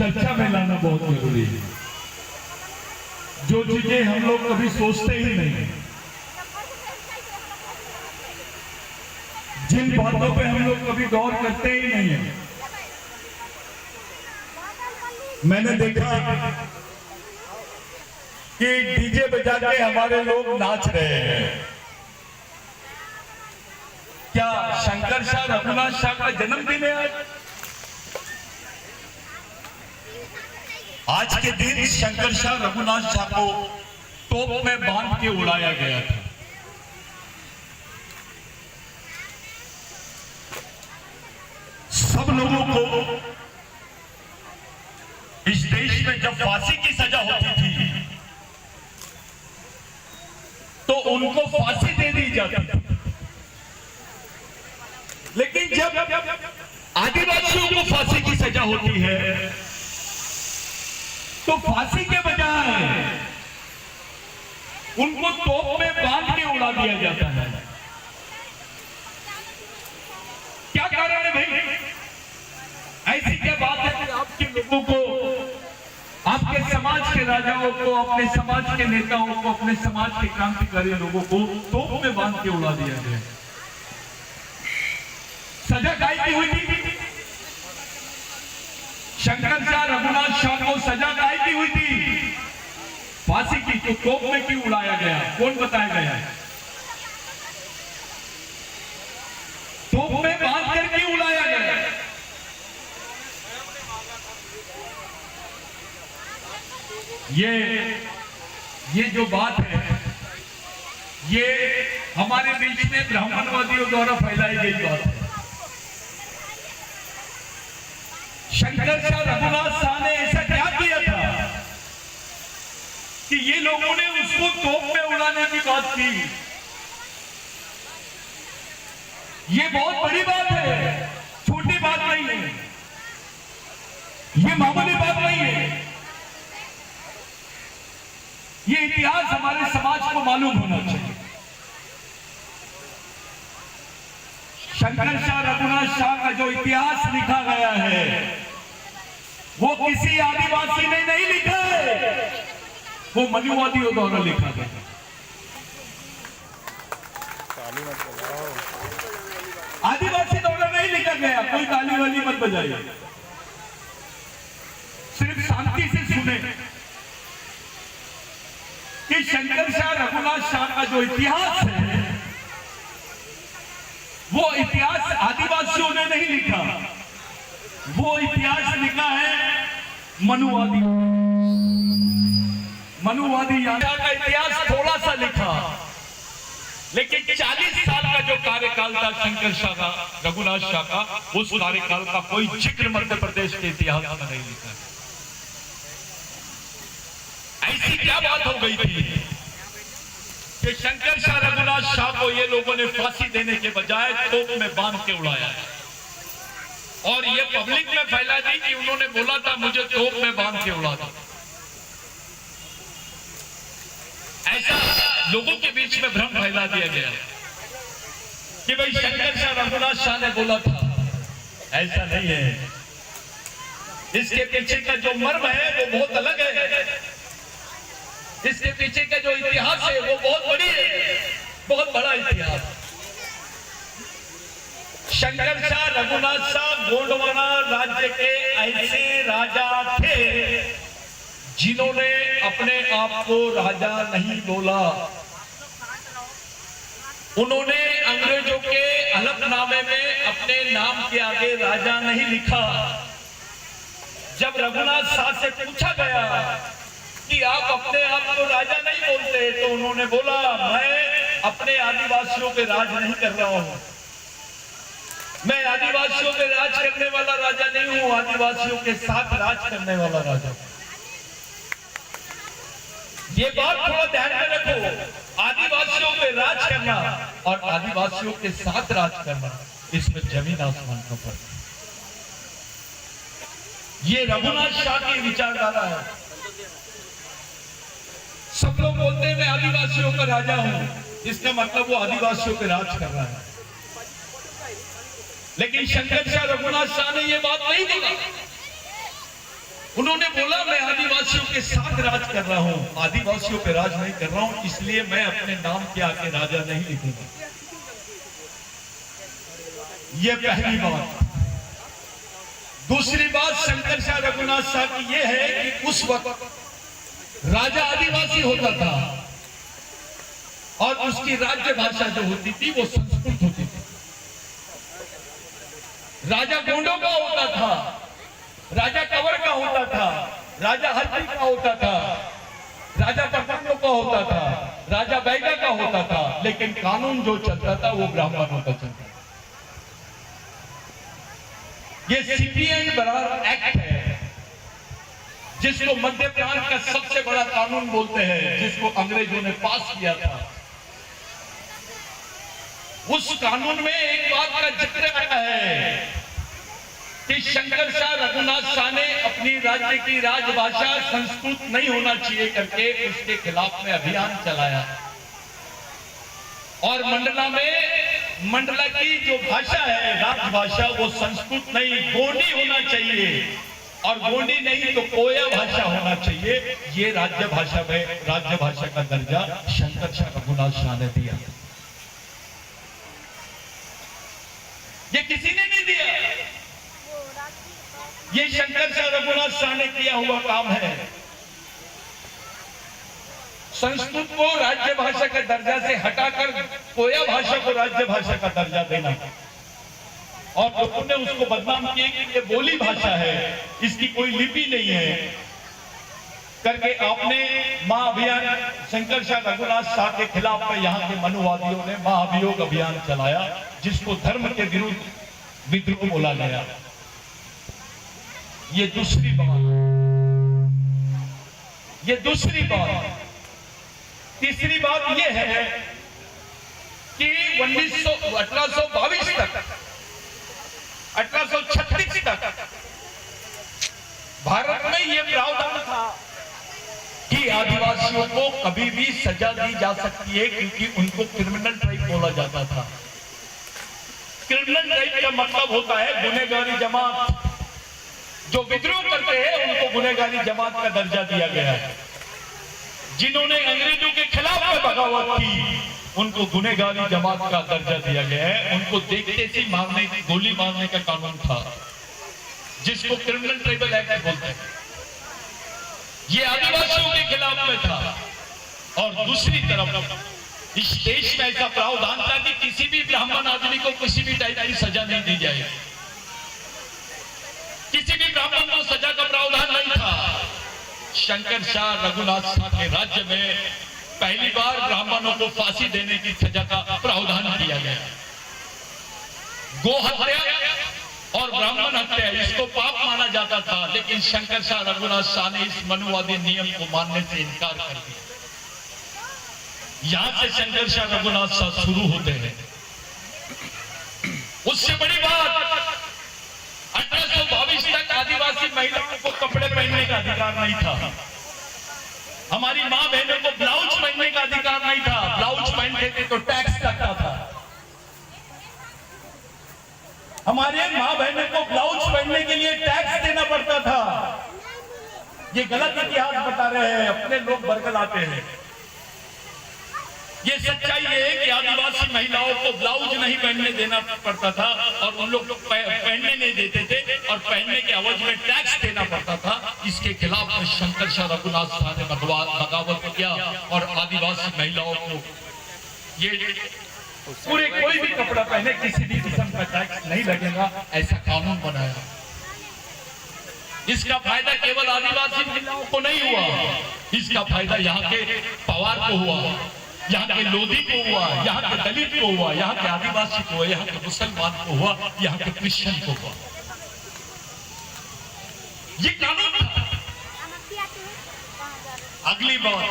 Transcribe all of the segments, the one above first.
चर्चा में लाना बहुत जरूरी है। जो चीजें हम लोग कभी सोचते ही नहीं, जिन बातों पे हम लोग कभी गौर करते ही नहीं है। मैंने देखा कि डीजे बजा के हमारे लोग नाच रहे हैं। क्या शंकर शाह रघुनाथ शाह का जन्मदिन है आज के दिन शंकर शाह रघुनाथ शाह को तोप में बांध के उड़ाया गया था। सब लोगों को इस देश में जब फांसी की सजा होती थी तो उनको फांसी दे दी जाती थी, लेकिन जब आदिवासियों को फांसी की सजा होती है तो फांसी के बजाय उनको तोप में बांध के उड़ा दिया जाता है। क्या कारण है भाई? ऐसी क्या बात है कि आपके लोगों को, आपके समाज के राजाओं को, अपने समाज के नेताओं को, अपने समाज के क्रांतिकारी लोगों को तोप में बांध के उड़ा दिया गया? सजा गाय की हुई थी। शंकर शाह रघुनाथ शाह को सजा गाय की हुई थी, फांसी की, तो तोप में क्यों उड़ाया गया? कौन बताया गया? तोप में बांध कर क्यों उड़ाया गया? ये जो बात है, ये हमारे बीच में ब्राह्मणवादियों द्वारा फैलाई गई बात है। शंकर शाह रघुनाथ शाह ने ऐसा क्या किया था कि ये लोगों ने उसको तोप में उड़ाने की बात की? ये बहुत बड़ी बात है, छोटी बात नहीं है, ये मामूली बात नहीं है। ये इतिहास हमारे समाज को मालूम होना चाहिए। शंकर शाह रघुनाथ शाह का जो इतिहास लिखा गया है वो किसी आदिवासी ने नहीं लिखा है, वो मनुवादियों द्वारा लिखा गया। आदिवासी द्वारा नहीं लिखा गया। कोई ताली वाली मत बजाइए, सिर्फ शांति से सुने कि शंकर शाह रघुनाथ शाह का जो इतिहास है वो इतिहास आदिवासियों ने नहीं लिखा, वो इतिहास लिखा है मनुवादी। मनुवादी का इतिहास थोड़ा सा लिखा, लेकिन 40 साल का जो कार्यकाल था शंकर शाह का, रघुनाथ शाह का, उस कार्यकाल का कोई जिक्र मध्य प्रदेश के इतिहास में नहीं लिखा। ऐसी क्या बात हो गई थी कि शंकर शाह रघुनाथ शाह को ये लोगों ने फांसी देने के बजाय तोप में बांध के उड़ाया और ये पब्लिक में फैला दी कि उन्होंने बोला था मुझे तोप में बांध के उड़ा दो। ऐसा लोगों के बीच में भ्रम फैला दिया गया कि भाई शंकर शाह रघुनाथ शाह ने बोला था। ऐसा नहीं है, इसके पीछे का जो मर्म है वो बहुत अलग है। इसके पीछे का जो इतिहास है वो बहुत बड़ी है, बहुत बड़ा इतिहास। शंकर शाह रघुनाथ शाह गोंडवाना राज्य के ऐसे राजा थे जिन्होंने अपने आप को राजा नहीं बोला। उन्होंने अंग्रेजों के हलफनामे में अपने नाम के आगे राजा नहीं लिखा। जब रघुनाथ शाह से पूछा गया कि आप अपने आप को राजा नहीं बोलते, तो उन्होंने बोला मैं अपने आदिवासियों पे राज नहीं कर रहा हूं, मैं आदिवासियों पे राज करने वाला राजा नहीं हूं, आदिवासियों के साथ राज करने वाला राजा। ये बात थोड़ा ध्यान में रखो, आदिवासियों पे राज करना और आदिवासियों के साथ राज करना, इसमें जमीन आसमान का फर्क। ये रघुनाथ शाह की विचारधारा है। सब लोग बोलते हैं मैं आदिवासियों का राजा हूं, इसका मतलब वो आदिवासियों पे राज कर रहा है। लेकिन शंकर शाह रघुनाथ शाह ने ये बात नहीं बोला। उन्होंने बोला मैं आदिवासियों के साथ राज कर रहा हूं, आदिवासियों पे राज नहीं कर रहा हूं, इसलिए मैं अपने नाम के आगे राजा नहीं लिखूंगा। यह पहली बात। दूसरी बात शंकर शाह रघुनाथ शाह की यह है कि उस वक्त राजा आदिवासी होता था और उसकी राज्य भाषा जो होती थी वो संस्कृत होती थी। राजा गोंडों का होता था, राजा कंवर का होता था, राजा हल्दी का होता था, राजा पठानों का होता था, राजा बैगा का होता था, लेकिन कानून जो चलता था वो ब्राह्मणों का चलता था। ये सीपीएन बरार एक्ट है, जिसको मध्य प्रांत का सबसे बड़ा कानून बोलते हैं, जिसको अंग्रेजों ने पास किया था। उस कानून में एक बात का जिक्र आया है कि शंकर शाह रघुनाथ शाह ने अपनी राज्य की राजभाषा संस्कृत नहीं होना चाहिए करके उसके खिलाफ में अभियान चलाया। और मंडला की जो भाषा है राजभाषा वो संस्कृत नहीं गोंडी होना चाहिए, और गोंडी नहीं तो कोया भाषा होना चाहिए। ये राज्य भाषा का दर्जा शंकर शाह रघुनाथ शाह ने दिया। ये किसी ने नहीं दिया, ये शंकर शाह रघुनाथ शाह ने किया हुआ काम है। संस्कृत को राज्य भाषा का दर्जा से हटाकर कोया भाषा को राज्य भाषा का दर्जा देना, और लोगों ने उसको बदनाम किए कि ये बोली भाषा है, इसकी कोई लिपि नहीं है करके आपने महाअभियान शंकर शाह रघुनाथ शाह के खिलाफ में यहाँ के मनुवादियों ने महाअभियोग अभियान चलाया, जिसको धर्म के विरुद्ध विद्रोह बोला गया। ये दूसरी बात। तीसरी बात यह है कि 1822 तक 1836 तक भारत में यह प्रावधान था कि आदिवासियों को कभी भी सजा दी जा सकती है, क्योंकि उनको क्रिमिनल ट्राइब बोला जाता था। क्रिमिनल ट्राइब का मतलब होता है गुनहगारी जमात। जो विद्रोह करते हैं उनको गुनहगारी जमात का दर्जा दिया गया है। जिन्होंने अंग्रेजों के खिलाफ में बगावत की उनको गुनहगारी जमात का दर्जा दिया गया है। उनको देखते ही गोली मारने का कानून था, जिसको क्रिमिनल ट्राइबल एक्ट बोलते हैं। ये आदिवासियों के खिलाफ में था। और दूसरी तरफ इस देश में ऐसा प्रावधान था कि किसी भी ब्राह्मण आदमी को किसी भी टाइप की सजा नहीं दी जाए। किसी भी ब्राह्मण को सजा का प्रावधान नहीं था। शंकर शाह रघुनाथ शाह के राज्य में पहली बार ब्राह्मणों को फांसी देने की सजा का प्रावधान किया गया। गो हत्या और ब्राह्मण हत्या इसको पाप माना जाता था, लेकिन शंकर शाह रघुनाथ शाह ने इस मनुवादी नियम को मानने से इनकार कर दिया। यहां से शंकर शाह रघुनाथ शाह शुरू होते हैं। उससे बड़ी बात 1822 तक आदिवासी महिलाओं को कपड़े पहनने का अधिकार नहीं था। हमारी मां बहनों को ब्लाउज पहनने का अधिकार नहीं था। ब्लाउज पहनते थे तो टैक्स लगता था। हमारे मां बहनों को ब्लाउज पहनने के लिए टैक्स देना पड़ता था। ये गलत इतिहास बता रहे हैं, अपने लोग बरगलाते हैं। ये सच्चाई है कि आदिवासी महिलाओं को ब्लाउज नहीं पहनने देना पड़ता था, और उन लोग पहनने नहीं देते थे, और पहनने के एवज में टैक्स देना पड़ता था। इसके खिलाफ शंकर शाह रघुनाथ शाह ने बगावत किया और आदिवासी महिलाओं को ये पूरे कोई भी कपड़ा पहने किसी भी किस्म का टैक्स नहीं लगेगा, ऐसा कानून बनाया। इसका फायदा केवल आदिवासी महिलाओं को नहीं हुआ, इसका फायदा यहाँ के पवार को हुआ, यहाँ के लोधी को हुआ, यहाँ के दलित को हुआ, यहाँ के आदिवासी को हुआ, यहाँ के मुसलमान को हुआ, यहाँ के क्रिश्चियन को हुआ। ये कानून था। अगली बात,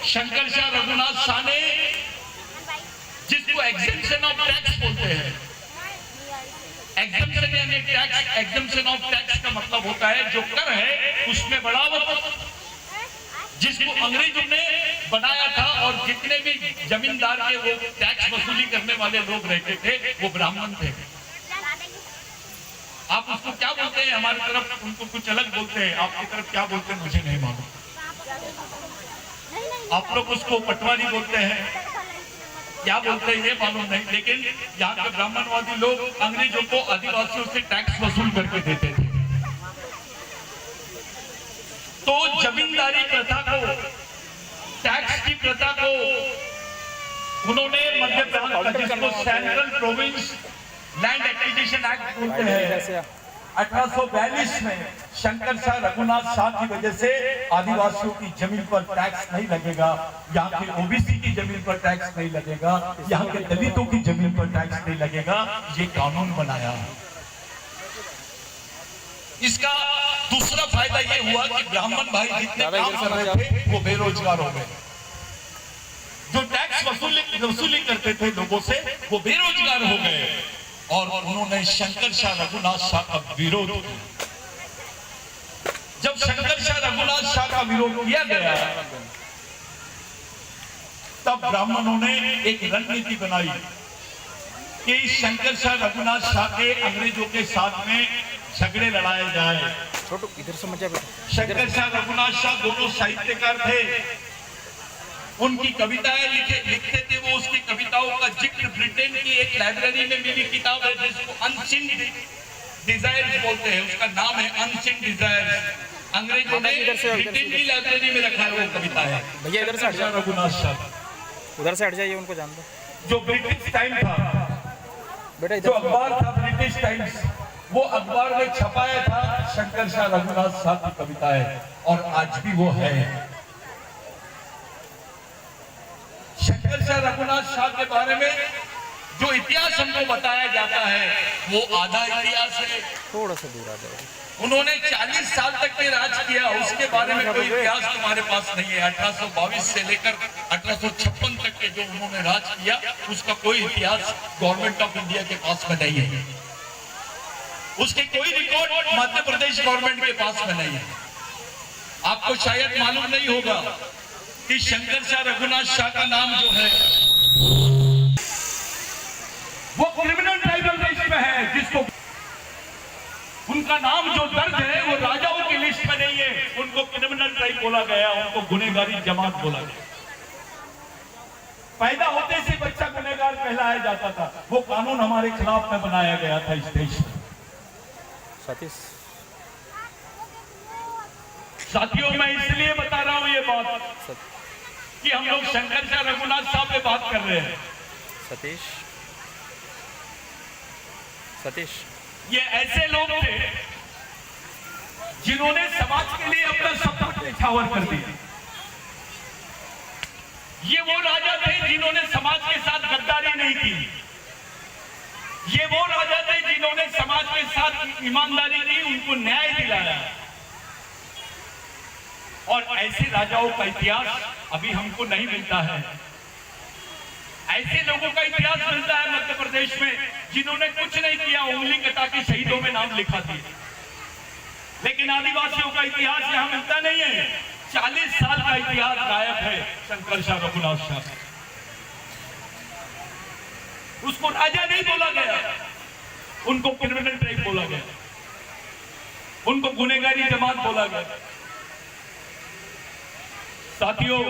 शंकर शाह रघुनाथ शाह ने जिसको एग्जेम्पशन ऑफ टैक्स बोलते हैं, एग्जेम्पशन यानी टैक्स, एग्जेम्पशन ऑफ टैक्स का मतलब होता है जो कर है उसमें बढ़ावत, जिसको अंग्रेजों ने बनाया था। और जितने भी जमींदार के वो टैक्स वसूली करने वाले लोग रहते थे वो ब्राह्मण थे। आप उसको क्या बोलते हैं? हमारी तरफ उनको कुछ अलग बोलते हैं, आपकी तरफ क्या बोलते हैं मुझे नहीं मालूम। आप लोग उसको पटवारी बोलते हैं, क्या बोलते हैं ये मालूम नहीं। लेकिन यहाँ के ब्राह्मणवादी लोग अंग्रेजों को आदिवासियों से टैक्स वसूल करके देते थे। तो जमींदारी प्रथा को, टैक्स की प्रथा को उन्होंने मध्य प्रदेश, जिसको central province land acquisition act बोलते हैं, 1842 में शंकर शाह रघुनाथ शाह की वजह से आदिवासियों की जमीन पर टैक्स नहीं लगेगा, यहाँ के ओबीसी की जमीन पर टैक्स नहीं लगेगा, यहाँ के दलितों की जमीन पर टैक्स नहीं लगेगा, ये कानून बनाया। इसका दूसरा फायदा ये हुआ कि ब्राह्मण भाई जितने काम कर रहे थे वो बेरोजगार हो गए। जो टैक्स वसूली करते थे लोगों से वो बेरोजगार हो गए और उन्होंने शंकर शाह रघुनाथ शाह का विरोध किया। जब शंकर शाह रघुनाथ शाह का विरोध किया गया तब ब्राह्मणों ने एक रणनीति बनाई कि शंकर शाह रघुनाथ शाह के अंग्रेजों के साथ में झगड़े लड़ाए जाए। छोटू इधर से मजा बेटा। शंकर शाह रघुनाथ शाह दोनों साहित्यकार थे, उनकी कविताएं लिखते थे वो। उसकी कविताओं का जिक्र ब्रिटेन की एक लाइब्रेरी में मिली किताब है जिसको अनसीन डिजायर्स बोलते हैं, उसका नाम है अनसीन डिजायर्स। अंग्रेजों ने ब्रिटेन की लाइब्रेरी में रखा है वो कविता है। भैया इधर से हट जाओ, रघुनाथ शाह उधर से हट जाइए, उनको जान दो। जो ब्रिटिश टाइम था बेटा, जो अखबार था ब्रिटिश टाइम्स, वो अखबार में छपाया था शंकर शाह रघुनाथ शाह की कविताएं और आज भी वो है। शंकर शाह रघुनाथ शाह के बारे में जो इतिहास हमको बताया जाता है वो आधा इतिहास है। थोड़ा सा दूर आ जाओ। उन्होंने 40 साल तक के राज किया, उसके बारे में कोई इतिहास तुम्हारे पास नहीं है। 1822 से लेकर 1856 तक के जो उन्होंने राज किया उसका कोई इतिहास गवर्नमेंट ऑफ इंडिया के पास में नहीं है। उसके कोई रिकॉर्ड मध्य प्रदेश गवर्नमेंट के पास में नहीं है। आपको शायद मालूम नहीं होगा कि शंकर शाह रघुनाथ शाह का नाम जो है वो क्रिमिनल ट्राइबल लिस्ट में है, जिसको उनका नाम जो दर्ज है वो राजाओं की लिस्ट में नहीं है। उनको क्रिमिनल ट्राइब बोला गया, उनको गुनहगारी जमात बोला गया। पैदा होते से बच्चा गुनहगार कहलाया जाता था। वो कानून हमारे खिलाफ में बनाया गया था इस देश में। साथियों, मैं इसलिए बता रहा हूं ये बात कि हम लोग शंकर शाह रघुनाथ साहब पे बात कर रहे हैं। सतीश ये ऐसे लोग थे जिन्होंने समाज के लिए अपना सब कुछ न्यौछावर कर दिया। ये वो राजा थे जिन्होंने समाज के साथ गद्दारी नहीं की। ये वो राजा थे जिन्होंने समाज के साथ ईमानदारी की, उनको न्याय दिलाया। और ऐसे राजाओं का इतिहास अभी हमको नहीं मिलता है। ऐसे लोगों का इतिहास मिलता है मध्य प्रदेश में जिन्होंने कुछ नहीं किया, उंगली कटा के शहीदों में नाम लिखा दिया। लेकिन आदिवासियों का इतिहास यहां मिलता नहीं है। 40 साल का इतिहास गायब है शंकर शाह रघुनाथ शाह। उसको राजा नहीं बोला गया, उनको क्रिमिनल ट्राइब बोला गया, उनको गुनहगारी जमात बोला गया। साथियों,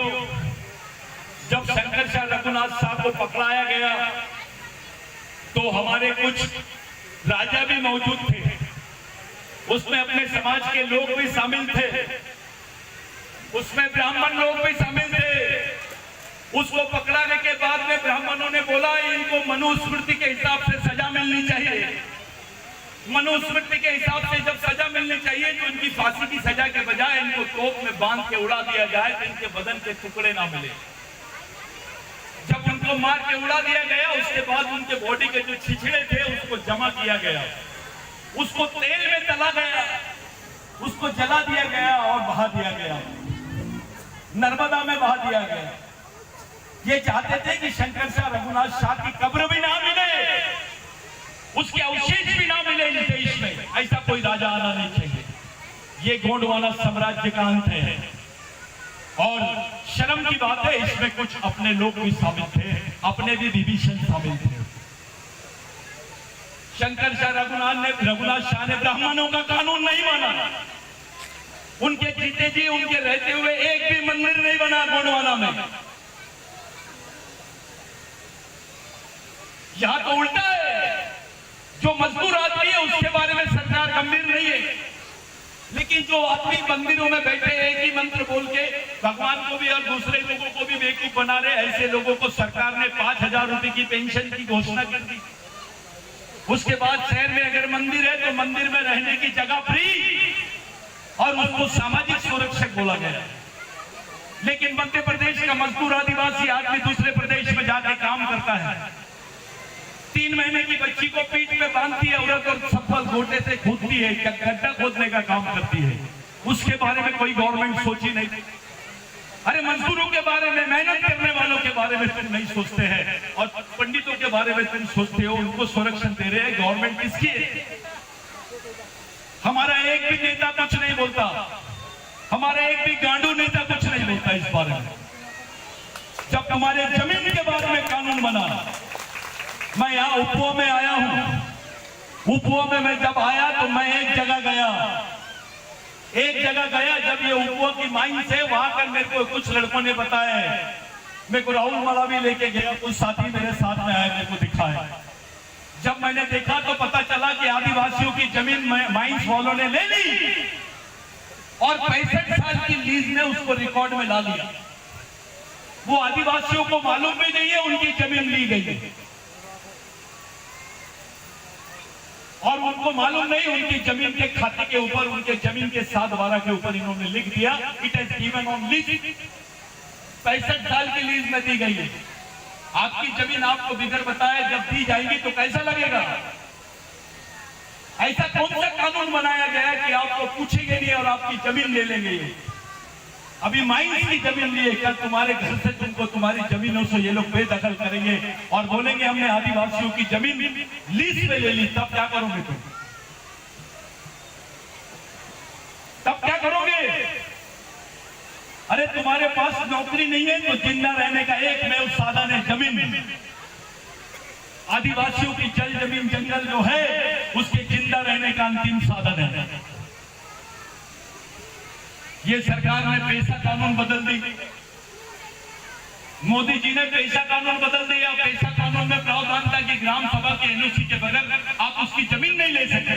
जब शंकर शाह रघुनाथ शाह को पकड़ाया गया तो हमारे कुछ राजा भी मौजूद थे, उसमें अपने समाज के लोग भी शामिल थे, उसमें ब्राह्मण लोग भी शामिल थे। उसको पकड़ाने के बाद में ब्राह्मणों ने बोला इनको मनुस्मृति के हिसाब से सजा मिलनी चाहिए। मनुस्मृति के हिसाब से जब सजा मिलनी चाहिए तो इनकी फांसी की सजा के बजाय इनको तोप में बांध के उड़ा दिया जाए तो इनके बदन के टुकड़े ना मिले। जब उनको मार के उड़ा दिया गया उसके बाद उनके बॉडी के जो छिछड़े थे उसको जमा किया गया, उसको तेल में तला गया, उसको जला दिया गया और बहा दिया गया, नर्मदा में बहा दिया गया। ये चाहते थे कि शंकर शाह रघुनाथ शाह की कब्र भी ना मिले, उसके अवशेष भी ना मिले इस देश में। ऐसा कोई राजा आना नहीं चाहिए। ये गोंडवाना साम्राज्य का अंत है। और शर्म की बात है इसमें कुछ अपने लोग भी शामिल थे, अपने भी विभीषण शामिल थे। शंकर शाह रघुनाथ शाह ने ब्राह्मणों का कानून नहीं माना। उनके जीते जी उनके रहते हुए एक भी मंदिर नहीं बना गोंडवाना में। यहां तो उल्टा है, जो मजदूर आदमी है उसके बारे में सरकार गंभीर नहीं है, लेकिन जो आदमी मंदिरों में बैठे एक ही मंत्र बोल के भगवान को भी और दूसरे लोगों को भी बेवकूफ बना रहे, ऐसे लोगों को सरकार ने 5,000 रुपए की पेंशन की घोषणा कर दी। उसके बाद शहर में अगर मंदिर है तो मंदिर में रहने की जगह फ्री और उसको सामाजिक सुरक्षक बोला गया। लेकिन मध्य प्रदेश का मजदूर आदिवासी आदमी दूसरे प्रदेश में जाके काम करता है, 3 महीने की बच्ची को पीठ पे बांधती है औरत और चप्पल गोटे से खोदती है, गड्ढा खोदने का काम करती है। उसके बारे में कोई गवर्नमेंट सोची नहीं। अरे मजदूरों के बारे में, मेहनत करने वालों के बारे में तुम नहीं सोचते हैं और पंडितों के बारे में तुम सोचते हो, उनको संरक्षण दे रहे हैं। गवर्नमेंट किसकी है? हमारा एक भी नेता कुछ नहीं बोलता, हमारा एक भी गांडू नेता कुछ नहीं बोलता इस बारे में। जब तुम्हारे जमीन के बारे में कानून बना, मैं यहाँ उपवा में आया हूं। उपवा में मैं जब आया तो मैं एक जगह गया जब ये उपवा की माइन से वहां कर मेरे को कुछ लड़कों ने बताया, मेरे को राहुल मला भी लेके गया, कुछ साथी मेरे साथ में आए, मेरे को दिखाया। जब मैंने देखा तो पता चला कि आदिवासियों की जमीन माइंस वालों ने ले ली और 65 साल की लीज में उसको रिकॉर्ड में ला लिया। वो आदिवासियों को मालूम भी नहीं है उनकी जमीन ली गई है और उनको मालूम नहीं, उनकी जमीन के खाते के ऊपर, उनके जमीन के 7/12 के ऊपर इन्होंने लिख दिया, it is given on lease. 65 साल की लीज में दी गई है। आपकी जमीन आपको बिगर बताए जब दी जाएगी तो कैसा लगेगा? ऐसा कौन सा कानून बनाया गया कि आपको पूछेंगे नहीं और आपकी जमीन ले लेंगे? अभी माइंस की जमीन लिए, कल तुम्हारे घर से तुमको तुम्हारी जमीनों से ये लोग बेदखल करेंगे और बोलेंगे हमने आदिवासियों की जमीन लीज पे ले ली। तब क्या करोगे तुम? तब क्या करोगे? अरे तुम्हारे पास नौकरी नहीं है तो जिंदा रहने का एकमेव साधन है जमीन। आदिवासियों की जल जमीन जंगल जो है उसके जिंदा रहने का अंतिम साधन है। ये सरकार ने पेशा कानून बदल दी, मोदी जी ने पेशा कानून बदल दिया। पेशा कानून में प्रावधान था कि ग्राम सभा के एनओसी के बगैर आप उसकी जमीन नहीं ले सकते,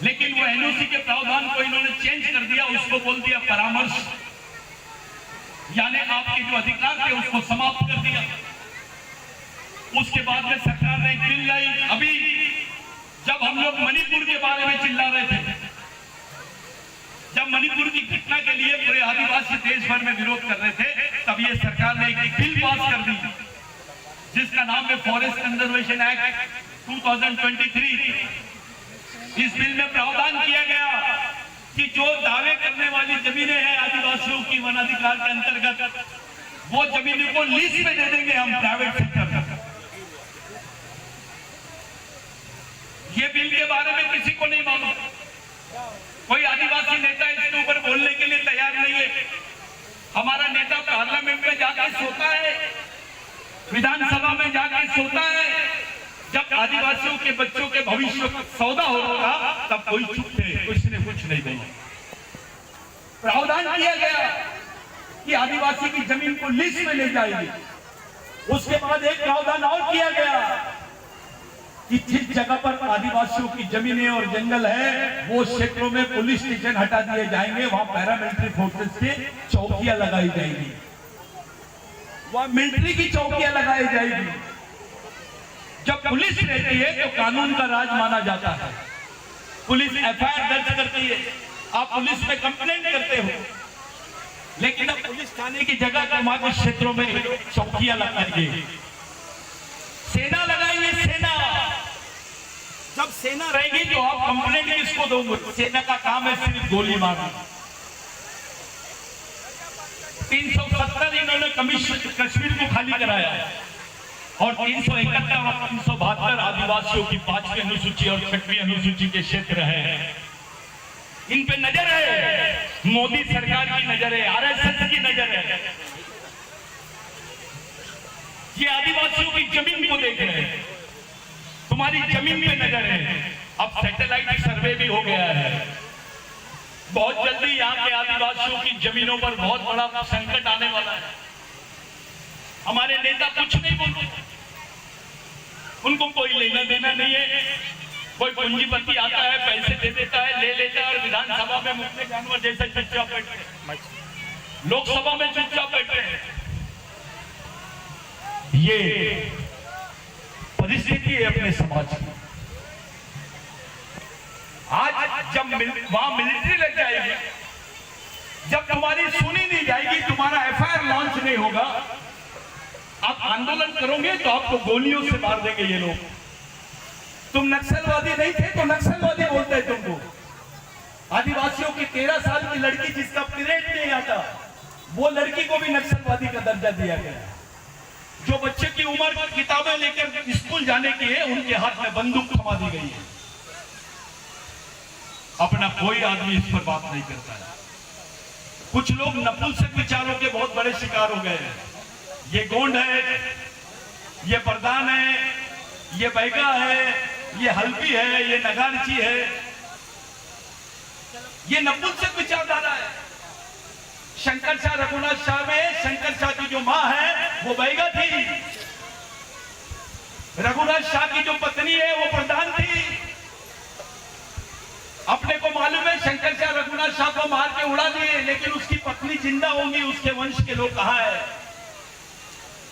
लेकिन वो एनओसी के प्रावधान को इन्होंने चेंज कर दिया, उसको बोल दिया परामर्श, यानी आपके जो अधिकार थे उसको समाप्त कर दिया। उसके बाद में सरकार ने एक बिल लाई। अभी जब हम लोग मणिपुर के बारे में चिल्ला रहे थे, जब मणिपुर की घटना के लिए पूरे आदिवासी देश भर में विरोध कर रहे थे, तब ये सरकार ने एक बिल पास कर दी जिसका नाम है फॉरेस्ट कंजर्वेशन एक्ट 2023। इस बिल में प्रावधान किया गया कि जो दावे करने वाली जमीनें हैं आदिवासियों की वन अधिकार के अंतर्गत, वो जमीनों को लीज पे दे देंगे हम प्राइवेट सेक्टर में। ये बिल के बारे में किसी को नहीं मालूम, कोई आदिवासी नेता इसके ऊपर बोलने के लिए तैयार नहीं है। हमारा नेता पार्लियामेंट में जाकर सोता है, विधानसभा में जाकर सोता है। जब आदिवासियों के बच्चों के भविष्य का सौदा होगा तब कोई चुप थे, किसी ने कुछ नहीं बोला। प्रावधान किया गया कि आदिवासी की जमीन को लीज में ले जाएगी। उसके बाद एक प्रावधान और किया गया कि जिस जगह पर आदिवासियों की जमीनें और जंगल है वो क्षेत्रों में पुलिस स्टेशन हटा दिए जाएंगे, वहां पैरामिलिट्री फोर्सेस के चौकियां लगाई जाएगी, वहां मिलिट्री की चौकियां लगाई जाएगी। जब पुलिस रहती है तो कानून का राज माना जाता है। पुलिस एफआईआर दर्ज करती है, आप पुलिस में कंप्लेंट करते हो, लेकिन अब पुलिस थाने की जगह समाज क्षेत्रों में चौकियां लगाएंगे, सेना लगाएंगे। सेना जब सेना रहेगी तो आप कंप्लेंट किसको दोगे? सेना का काम है सिर्फ गोली मारना। 370 इन्होंने कश्मीर को खाली कराया और 371 और 372 आदिवासियों की 5वीं अनुसूची और 6वीं अनुसूची के क्षेत्र है। इन पे नजर है, मोदी सरकार की नजर है, आरएसएस की नजर है। ये आदिवासियों की जमीन को देख रहे हैं। तुम्हारी जमीन पे नजर है। अब सैटेलाइट सर्वे भी हो गया है, बहुत जल्दी यहाँ के आदिवासियों की जमीनों पर बहुत बड़ा संकट आने वाला है। हमारे नेता कुछ नहीं बोलते, उनको कोई लेना देना नहीं है। कोई पूंजीपति आता है, पैसे दे देता है, ले लेता है और विधानसभा में मुक्के जानवर जैसे चुपचाप बैठते हैं, लोकसभा में चुपचाप बैठते हैं। ये परिस्थिति है अपने समाज की। आज जब वहां मिलिट्री लग जाएगी, जब तुम्हारी सुनी नहीं जाएगी, तुम्हारा एफआईआर लॉन्च नहीं होगा, आप आंदोलन करोगे तो आपको गोलियों से मार देंगे ये लोग। तुम नक्सलवादी नहीं थे तो नक्सलवादी बोलते हैं तुमको। आदिवासियों की 13 साल की लड़की जिसका पीरियड नहीं आता, वो लड़की को भी नक्सलवादी का दर्जा दिया गया। जो बच्चे की उम्र किताबें लेकर स्कूल जाने की है, उनके हाथ में बंदूक थमा दी गई है। अपना कोई आदमी इस पर बात नहीं करता है। कुछ लोग नपुंसक विचारों के बहुत बड़े शिकार हो गए हैं। ये गोंड है, ये प्रधान है, ये बैगा है, ये हल्बी है, ये नगारची है, ये नपुंसक विचारधारा है। शंकर शाह रघुनाथ शाह में शंकर शाह की जो मां है वो बैगा थी, रघुनाथ शाह की जो पत्नी है वो प्रधान थी। अपने को मालूम है शंकर शाह रघुनाथ शाह को मार के उड़ा दिए, लेकिन उसकी पत्नी जिंदा होंगी, उसके वंश के लोग कहां है?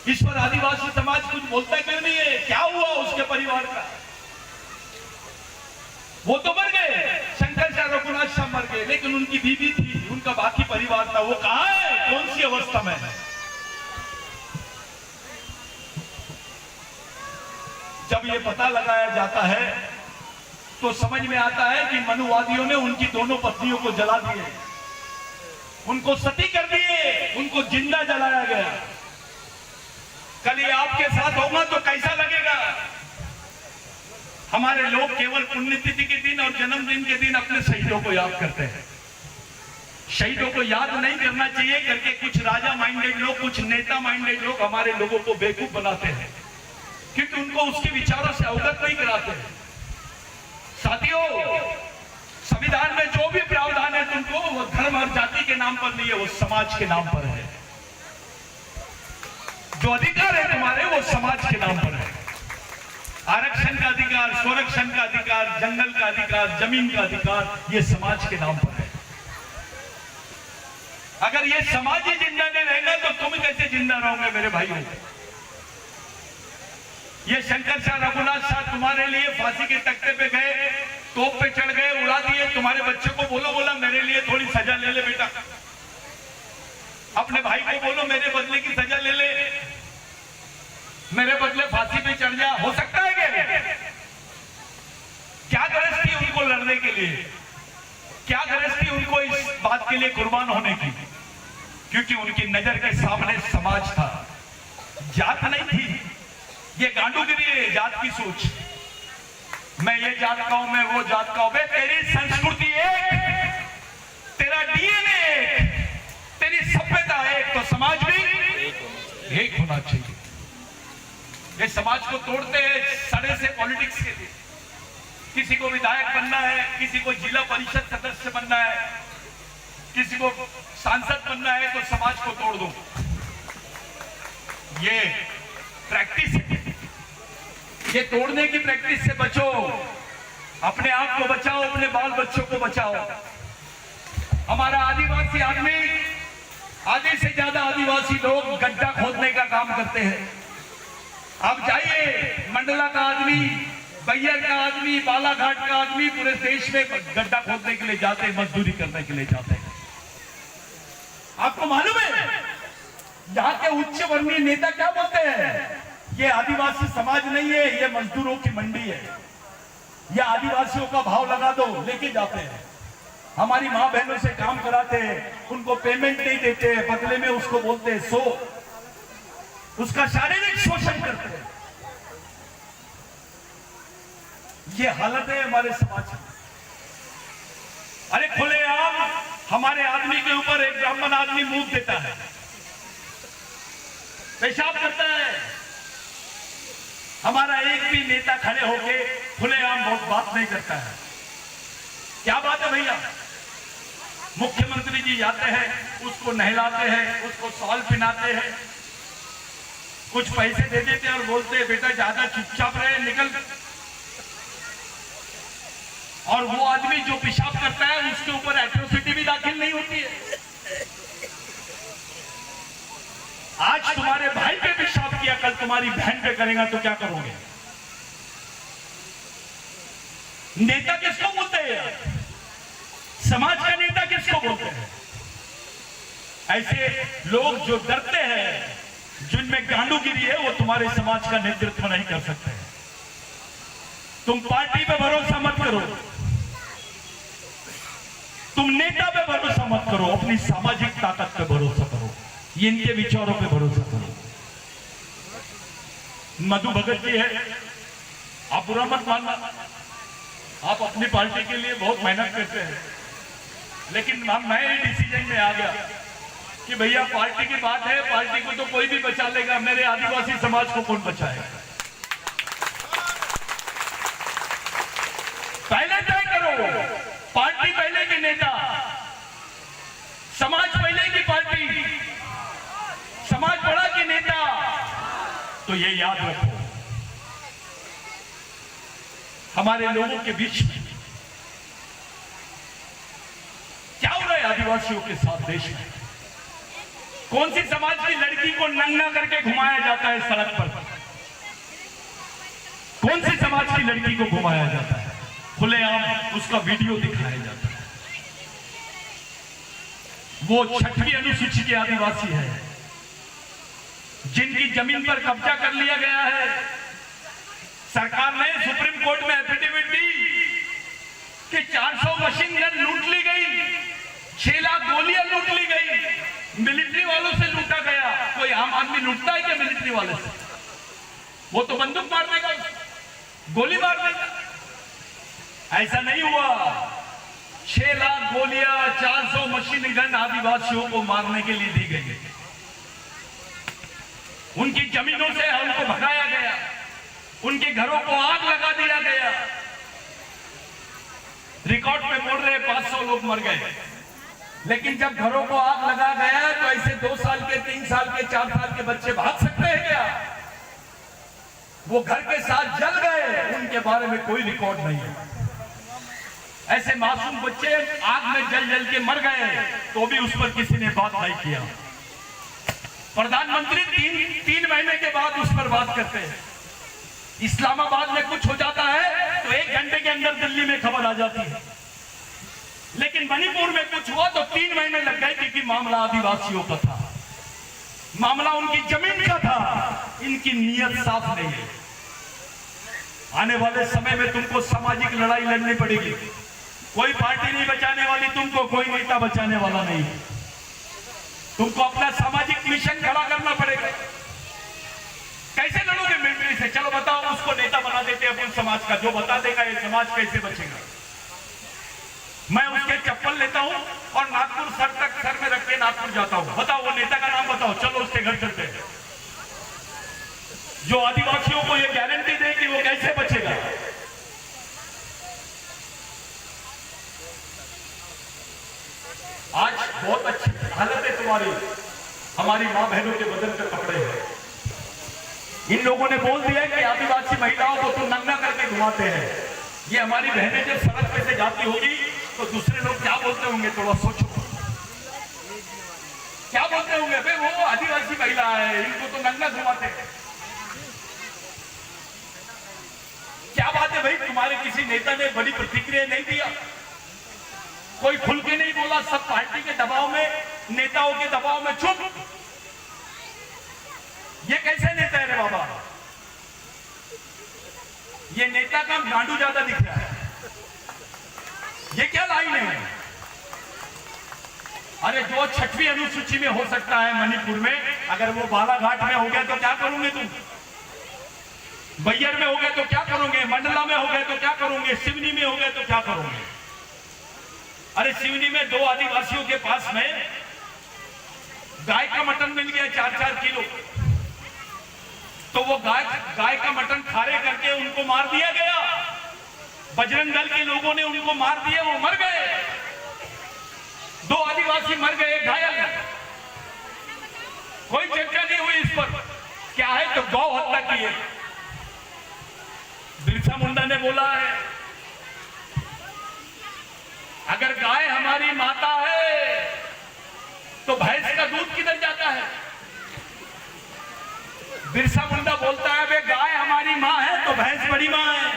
इस पर आदिवासी समाज कुछ बोलता क्यों नहीं है? क्या हुआ उसके परिवार का? वो तो मर गए, शंकर शाह रघुनाथ शाह मर गए, लेकिन उनकी बीवी थी, उनका बाकी परिवार था, वो कहां है? कौन सी अवस्था में है? जब ये पता लगाया जाता है तो समझ में आता है कि मनुवादियों ने उनकी दोनों पत्नियों को जला दिए, उनको सती कर दिए, उनको जिंदा जलाया गया। कल ये आपके साथ होगा तो कैसा लगेगा? हमारे लोग केवल पुण्यतिथि के दिन और जन्मदिन के दिन अपने शहीदों को याद करते हैं। शहीदों को याद नहीं करना चाहिए करके कुछ राजा माइंडेड लोग, कुछ नेता माइंडेड लोग हमारे लोगों को बेवकूफ बनाते हैं, क्योंकि उनको उसके विचारों से अवगत नहीं कराते हैं। साथियों, संविधान में जो भी प्रावधान है तुमको, वो धर्म और जाति के नाम पर नहीं है, वो समाज के नाम पर है। जो अधिकार है तुम्हारे, वो समाज के नाम पर है। आरक्षण का अधिकार, स्वरक्षण का अधिकार, जंगल का अधिकार, जमीन का अधिकार, ये समाज के नाम पर है। अगर ये समाज ही जिंदा नहीं रहेगा तो तुम कैसे जिंदा रहोगे मेरे भाइयों? ये शंकर शाह रघुनाथ शाह तुम्हारे लिए फांसी के तख्ते पे गए, तोप पे चढ़ गए, उड़ा दिए। तुम्हारे बच्चे को बोला मेरे लिए थोड़ी सजा ले ले बेटा, अपने भाई को बोलो मेरे बदले की सजा ले ले, मेरे बदले फांसी पे चढ़ जा। हो सकता है क्या गरज थी उनको लड़ने के लिए? क्या गरज थी उनको इस बात के लिए कुर्बान होने की? क्योंकि उनकी नजर के सामने समाज था, जात नहीं थी। ये गांडूगिरी है, जात की सोच। मैं ये जात का हूं, मैं वो जात का हूं। तेरी संस्कृति एक, तेरा डीएनए एक, तेरी सभ्यता एक, तो समाज भी एक होना चाहिए। ये समाज को तोड़ते हैं सड़े से पॉलिटिक्स के लिए। किसी को विधायक बनना है, किसी को जिला परिषद सदस्य बनना है, किसी को सांसद बनना है, तो समाज को तोड़ दो। ये प्रैक्टिस है, ये तोड़ने की प्रैक्टिस से बचो। अपने आप को बचाओ, अपने बाल बच्चों को बचाओ। हमारा आदिवासी आदमी, आधे से ज्यादा आदिवासी लोग गड्ढा खोदने का काम करते हैं। आप जाइए, मंडला का आदमी, बैयर का आदमी, बालाघाट का आदमी पूरे देश में गड्ढा खोदने के लिए जाते हैं, मजदूरी करने के लिए जाते हैं। आपको मालूम है यहाँ के उच्च वर्णीय नेता क्या बोलते हैं? ये आदिवासी समाज नहीं है, ये मजदूरों की मंडी है, ये आदिवासियों का भाव लगा दो, लेके जाते हैं। हमारी माँ बहनों से काम कराते हैं, उनको पेमेंट नहीं देते, बदले में उसको बोलते हैं सो, उसका शारीरिक शोषण करते हैं। ये हालत है हमारे समाज की। अरे खुलेआम हमारे आदमी के ऊपर एक ब्राह्मण आदमी मुंह देता है, पेशाब करता है, हमारा एक भी नेता खड़े होके खुलेआम बहुत बात नहीं करता है। क्या बात है भैया? मुख्यमंत्री जी जाते हैं, उसको नहलाते हैं, उसको शॉल पहनाते हैं, कुछ पैसे दे देते हैं और बोलते हैं बेटा ज्यादा चुपचाप रहे, निकल। और वो आदमी जो पेशाब करता है उसके ऊपर एट्रोसिटी भी दाखिल नहीं होती है। आज तुम्हारे भाई पे पेशाब किया, कल तुम्हारी बहन पे करेगा तो क्या करोगे? नेता किसको बोलते हैं यार? समाज का नेता किसको बोलते हैं? ऐसे लोग जो डरते हैं, जिनमें गांडूगिरी है, वो तुम्हारे समाज का नेतृत्व नहीं कर सकते। तुम पार्टी पे भरोसा मत करो, तुम नेता पे भरोसा मत करो, अपनी सामाजिक ताकत पे भरोसा करो, ये इनके विचारों पे भरोसा करो। मधु भगत जी है, आप बुरा मत मानना, आप अपनी पार्टी के लिए बहुत मेहनत करते हैं, लेकिन मैं डिसीजन में आ गया कि भैया पार्टी की बात है, पार्टी को तो कोई भी बचा लेगा, मेरे आदिवासी समाज को कौन बचाएगा? पहले तय करो, पार्टी पहले की नेता, समाज पहले की पार्टी, समाज बड़ा की नेता। तो ये याद रखो, हमारे लोगों के बीच में क्या हो रहा है आदिवासियों के साथ देश में? कौन सी समाज की लड़की को नंगा करके घुमाया जाता है सड़क पर? कौन सी समाज की लड़की को घुमाया जाता है? खुलेआम उसका वीडियो दिखाया जाता है। वो 6वीं अनुसूची के आदिवासी है, जिनकी जमीन पर कब्जा कर लिया गया है। सरकार ने सुप्रीम कोर्ट में एफिडेविट दी कि 400 मशीन गन लूट ली गई, 6 लाख गोलियां लूट ली गई, मिलिट्री वालों से लूटा गया। कोई आम आदमी लूटता है क्या मिलिट्री वाले से? वो तो बंदूक मार देगा, गोली मार देगा। ऐसा नहीं हुआ। 6 लाख गोलियां, 400 मशीन गन आदिवासियों को मारने के लिए दी गई। उनकी जमीनों से उनको भगाया गया, उनके घरों को आग लगा दिया गया। रिकॉर्ड पे बोल रहे 500 लोग मर गए, लेकिन जब घरों को आग लगा गया तो ऐसे 2 साल के, 3 साल के, 4 साल के बच्चे भाग सकते हैं क्या? वो घर के साथ जल गए, उनके बारे में कोई रिकॉर्ड नहीं है। ऐसे मासूम बच्चे आग में जल जल के मर गए, तो भी उस पर किसी ने बात नहीं किया। प्रधानमंत्री 3 महीने के बाद उस पर बात करते हैं। इस्लामाबाद में कुछ हो जाता है तो 1 घंटे के अंदर दिल्ली में खबर आ जाती है, लेकिन मणिपुर में कुछ हुआ तो 3 महीने लग गए, क्योंकि मामला आदिवासियों का था, मामला उनकी जमीन का था। इनकी नीयत साफ नहीं है। आने वाले समय में तुमको सामाजिक लड़ाई लड़नी पड़ेगी। कोई पार्टी नहीं बचाने वाली तुमको, कोई नेता बचाने वाला नहीं। तुमको अपना सामाजिक मिशन खड़ा करना पड़ेगा। कैसे लड़ोगे मिलिट्री से? चलो बताओ, उसको नेता बना देते अपन समाज का, जो बता देगा ये समाज कैसे बचेगा। मैं उसके चप्पल लेता हूं और नागपुर सर में रख के नागपुर जाता हूं। बताओ वो नेता का नाम बताओ, चलो उसके घर चलते हैं। जो आदिवासियों को ये गारंटी दे कि वो कैसे बचेगा। आज बहुत अच्छी हालत है तुम्हारी, हमारी मां बहनों के बदन पे कपड़े हैं। इन लोगों ने बोल दिया कि आदिवासी महिलाओं को तो नंगा करके घुमाते हैं। ये हमारी बहनें जब सड़क पे से जाती होगी तो दूसरे लोग क्या बोलते होंगे? थोड़ा सोचो, क्या बोलते होंगे? भाई वो आदिवासी महिला है, इनको तो नंगा घुमाते हैं। क्या बात है भाई? तुम्हारे किसी नेता ने बड़ी प्रतिक्रिया नहीं दिया, कोई खुल के नहीं बोला, सब पार्टी के दबाव में, नेताओं के दबाव में चुप। ये कैसे नेता है रे बाबा? ये नेता का गांडू ज्यादा दिख रहा है। ये क्या लाइन है? अरे जो 6वीं अनुसूची में हो सकता है मणिपुर में, अगर वो बालाघाट में हो गया तो क्या करोगे तुम? बैयर में हो गए तो क्या करोगे? मंडला में हो गए तो क्या करोगे? सिवनी में हो गए तो क्या करोगे? अरे सिवनी में 2 आदिवासियों के पास में गाय का मटन मिल गया 4-4 किलो। तो वो गाय का मटन खारे करके उनको मार दिया गया। बजरंग दल के लोगों ने उनको मार दिया, वो मर गए। 2 आदिवासी मर गए, घायल। कोई चर्चा नहीं हुई इस पर। क्या है तो गौ हत्या की है। बिरसा मुंडा ने बोला है अगर गाय हमारी माता है तो भैंस का दूध किधर जाता है। बिरसा मुंडा बोलता है वे गाय हमारी माँ है तो भैंस बड़ी माँ है।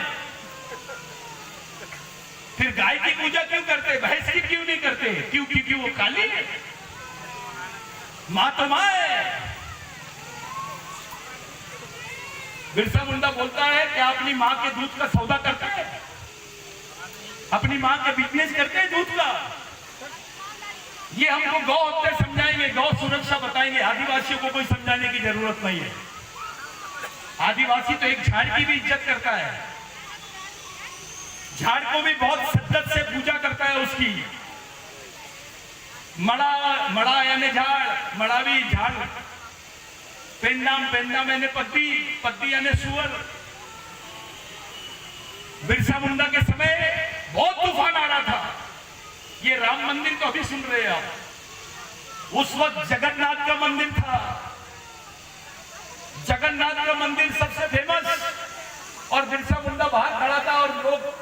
फिर गाय की पूजा क्यों करते, भैंस की क्यों नहीं करते? क्योंकि वो काली है, माँ तो माँ है। बिरसा मुंडा बोलता है क्या अपनी माँ के दूध का सौदा करते हैं, अपनी माँ के बिजनेस करते हैं दूध का। ये हमको गौ हत्या समझाएंगे, गौ सुरक्षा बताएंगे। आदिवासियों को कोई समझाने की जरूरत नहीं है। आदिवासी तो एक झाड़ की भी इज्जत करता है, झाड़ को भी बहुत शिद्दत से पूजा करता है उसकी। मड़ा यानी झाड़, मड़ावी झाड़, पेन्ना मैंने पत्ती यानी सुअर। बिरसा मुंडा के समय बहुत तूफान आ रहा था। ये राम मंदिर तो अभी सुन रहे हैं आप, उस वक्त जगन्नाथ का मंदिर था। जगन्नाथ का मंदिर सबसे फेमस, और बिरसा मुंडा बाहर खड़ा था और लोग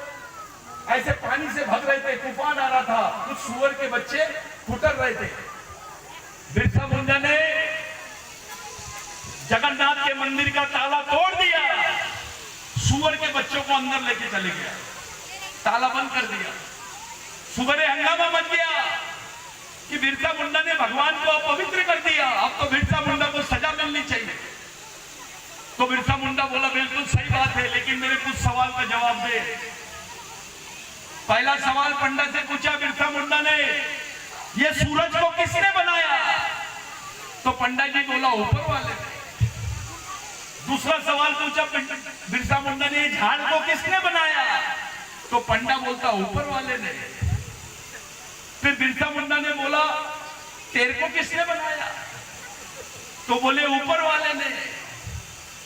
ऐसे पानी से भग रहे थे, तूफान आ रहा था, कुछ सुअर के बच्चे फुटर रहे थे। बिरसा मुंडा ने जगन्नाथ के मंदिर का ताला तोड़ दिया, सुअर के बच्चों को अंदर लेके चले गया, ताला बंद कर दिया। सुबह हंगामा मच गया कि बिरसा मुंडा ने भगवान को अपवित्र कर दिया, अब तो बिरसा मुंडा को सजा मिलनी चाहिए। तो बिरसा मुंडा बोला बिल्कुल सही बात है, लेकिन मेरे कुछ सवाल का जवाब दे। पहला सवाल पंडा से पूछा बिरसा मुंडा ने, ये सूरज को किसने बनाया? तो पंडा जी बोला ऊपर वाले ने। दूसरा सवाल पूछा बिरसा मुंडा ने, झाड़ को किसने बनाया? तो पंडा बोलता ऊपर वाले ने। फिर बिरसा मुंडा ने बोला तेरे को किसने बनाया? तो बोले ऊपर वाले ने।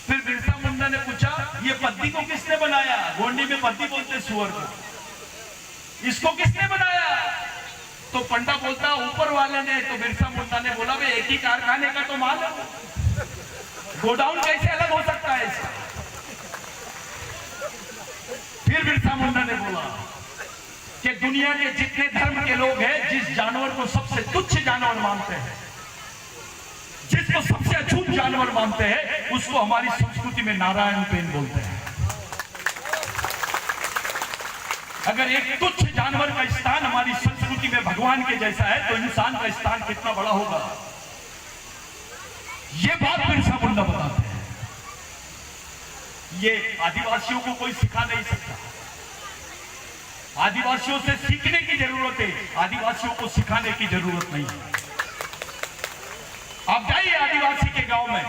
फिर बिरसा मुंडा ने पूछा ये पत्ती को किसने बनाया? गोंडी में पत्ती बोलते सुअर को। इसको किसने बनाया? तो पंडा बोलता ऊपर वाले ने। तो बिरसा मुंडा ने बोला वे एक ही कारखाने का तो माल है, गोडाउन कैसे अलग हो सकता है इसका? फिर बिरसा मुंडा ने बोला कि दुनिया के जितने धर्म के लोग हैं, जिस जानवर को सबसे तुच्छ जानवर मानते हैं, जिसको सबसे अछूत जानवर मानते हैं, उसको हमारी संस्कृति में नारायण पेन बोलते हैं। अगर एक तुच्छ जानवर का स्थान हमारी संस्कृति में भगवान के जैसा है, तो इंसान का स्थान कितना बड़ा होगा। ये बात बिरसा मुंडा बताते हैं। ये आदिवासियों को कोई सिखा नहीं सकता। आदिवासियों से सीखने की जरूरत है, आदिवासियों को सिखाने की जरूरत नहीं है। आप जाइए आदिवासी के गांव में,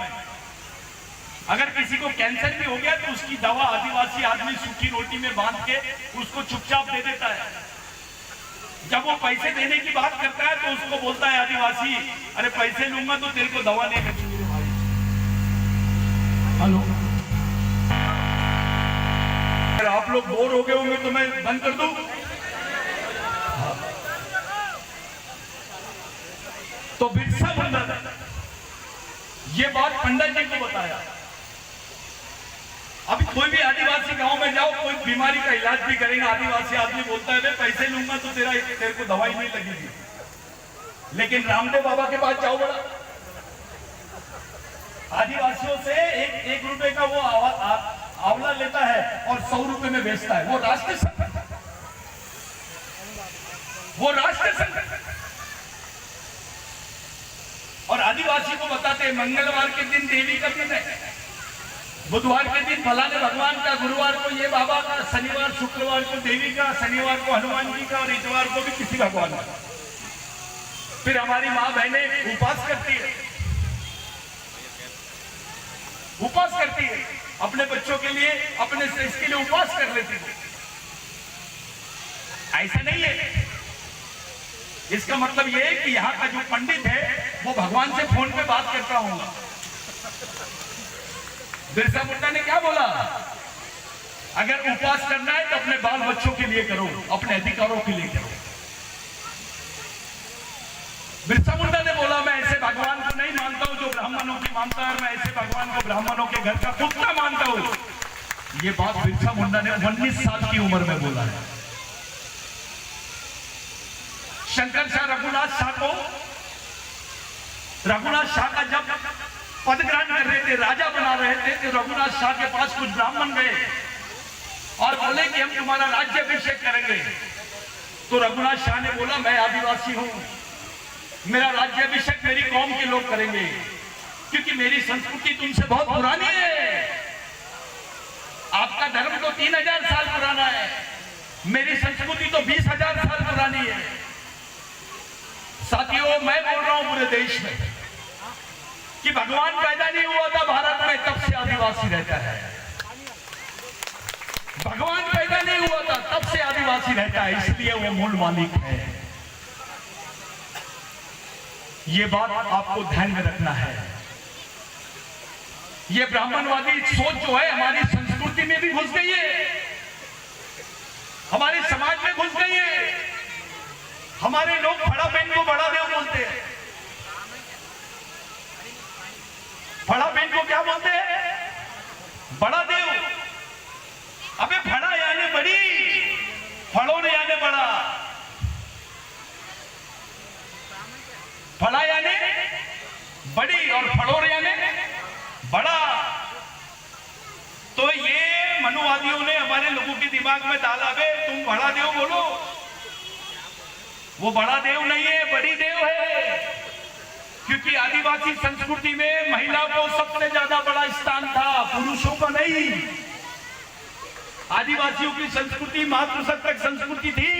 अगर किसी को कैंसर भी हो गया तो उसकी दवा आदिवासी आदमी सूखी रोटी में बांध के उसको चुपचाप दे देता है। जब वो पैसे देने की बात करता है तो उसको बोलता है आदिवासी, अरे पैसे लूंगा तो तेरे को दवा नहीं मिलेगी भाई। हेलो, अगर आप लोग बोर हो गए होंगे तो मैं बंद कर दूं। तो बिरसा मुंडा ये बात पंडित जी को बताया। अभी कोई भी आदिवासी गांव में जाओ, कोई बीमारी का इलाज भी करेगा, आदिवासी आदमी बोलता है पैसे लूंगा तो तेरे को दवाई नहीं लगेगी। लेकिन रामदेव बाबा के पास जाओ, बड़ा आदिवासियों से एक रुपए का वो आंवला लेता है और 100 रुपए में बेचता है। वो राष्ट्रीय संकट, वो राष्ट्रीय संकट। और आदिवासी को बताते हैं मंगलवार के दिन देवी का दिन है, बुधवार के दिन फलाने भगवान का, गुरुवार को ये बाबा का, शनिवार शुक्रवार को देवी का, शनिवार को हनुमान जी का और इतवार को भी किसी भगवान का। फिर हमारी माँ बहनें उपास करती है, उपास करती है अपने बच्चों के लिए, अपने इसके लिए उपास कर लेती है। ऐसा नहीं है। इसका मतलब यह है कि यहाँ का जो पंडित है वो भगवान से फोन पे बात करता होगा। बिरसा मुंडा ने क्या बोला? अगर उपवास करना है तो अपने बाल बच्चों के लिए करो, अपने अधिकारों के लिए करो। बिरसा मुंडा ने बोला मैं ऐसे भगवान को नहीं मानता हूं जो ब्राह्मणों की मानता है, मैं ऐसे भगवान को ब्राह्मणों के घर का कुत्ता मानता हूं। ये बात बिरसा मुंडा ने 19 साल की उम्र में बोला है। शंकर शाह रघुनाथ शाह को, रघुनाथ शाह का जब पद ग्रहण कर रहे थे, राजा बना रहे थे, तो रघुनाथ शाह के पास कुछ ब्राह्मण गए और बोले कि हम तुम्हारा राज्याभिषेक करेंगे। तो रघुनाथ शाह ने बोला मैं आदिवासी हूं, मेरा राज्याभिषेक मेरी कौम के लोग करेंगे, क्योंकि मेरी संस्कृति तुमसे बहुत पुरानी है। आपका धर्म तो 3000 साल पुराना है, मेरी संस्कृति तो 20,000 साल पुरानी है। साथियों, मैं बोल रहा हूं पूरे देश में कि भगवान पैदा नहीं हुआ था भारत में, तब से आदिवासी रहता है। भगवान पैदा नहीं हुआ था तब से आदिवासी रहता है, इसलिए वो मूल मालिक है। ये बात आपको ध्यान में रखना है। ये ब्राह्मणवादी सोच जो है हमारी संस्कृति में भी घुस गई है, हमारे समाज में घुस गई है। हमारे लोग बड़ा बहन को बड़ा देव बोलते हैं। बड़ा बहन को क्या बोलते हैं? बड़ा देव। अबे बड़ा यानी बड़ी, फड़ो ने यानी बड़ा, फड़ा यानी बड़ी और फड़ोर यानी बड़ा। तो ये मनुवादियों ने हमारे लोगों के दिमाग में डाला, बे तुम बड़ा देव बोलो। वो बड़ा देव नहीं है, बड़ी देव है, क्योंकि आदिवासी संस्कृति में महिला को सबसे ज्यादा बड़ा स्थान था, पुरुषों का नहीं। आदिवासियों की संस्कृति मातृसत्तक संस्कृति थी,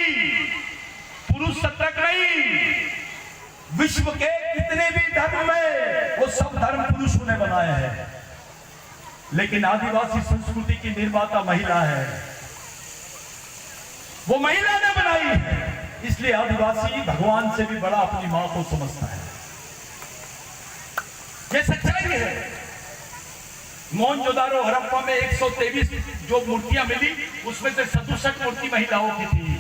पुरुष सत्तक नहीं। विश्व के कितने भी धर्म है वो सब धर्म पुरुषों ने बनाए हैं, लेकिन आदिवासी संस्कृति की निर्माता महिला है, वो महिला ने बनाई है। इसलिए आदिवासी भगवान से भी बड़ा अपनी मां को समझता है। ये सच्चाई है। मोहनजोदारो हड़प्पा में 123 जो मूर्तियां मिली, उसमें से 67 मूर्ति महिलाओं की थी।